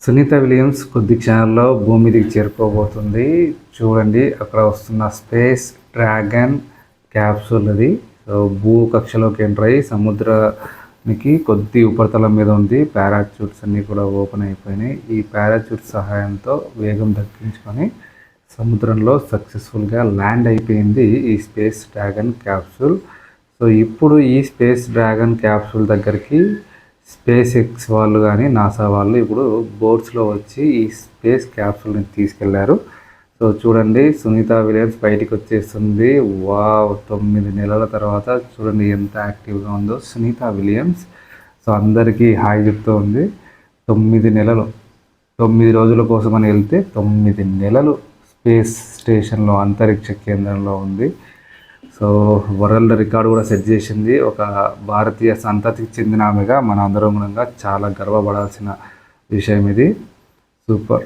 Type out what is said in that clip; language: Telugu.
సునీత విలియమ్స్ కొద్ది క్షణాల్లో భూమి మీదకి చేరుకోబోతుంది. చూడండి అక్కడ వస్తున్న స్పేస్ డ్రాగన్ క్యాప్సూల్ అది. భూ కక్షలోకి ఎంటర్ అయ్యి సముద్రానికి కొద్ది ఉపరితలం మీద ఉంది. పారాచూట్స్ అన్నీ కూడా ఓపెన్ అయిపోయినాయి. ఈ పారాచూట్ సహాయంతో వేగం దక్కించుకొని సముద్రంలో సక్సెస్ఫుల్గా ల్యాండ్ అయిపోయింది ఈ స్పేస్ డ్రాగన్ క్యాప్సూల్. సో ఇప్పుడు ఈ స్పేస్ డ్రాగన్ క్యాప్సూల్ దగ్గరికి స్పేస్ ఎక్స్ వాళ్ళు కానీ నాసా వాళ్ళు ఇప్పుడు బోట్స్లో వచ్చి ఈ స్పేస్ క్యాప్సూల్ని తీసుకెళ్లారు. సో చూడండి సునీత విలియమ్స్ బయటికి వచ్చేస్తుంది. వావ్, 9 నెలల తర్వాత చూడండి ఎంత యాక్టివ్గా ఉందో సునీత విలియమ్స్. సో అందరికీ హాయ్ చెప్తూ ఉంది. 9 నెలలు, 9 రోజుల కోసం అని వెళ్తే 9 నెలలు స్పేస్ స్టేషన్లో అంతరిక్ష కేంద్రంలో ఉంది. సో వరల్డ్ రికార్డు కూడా సెట్ చేసింది. ఒక భారతీయ సంతతికి చెందిన ఆమెగా మన అందరం చాలా గర్వపడాల్సిన విషయం ఇది. సూపర్.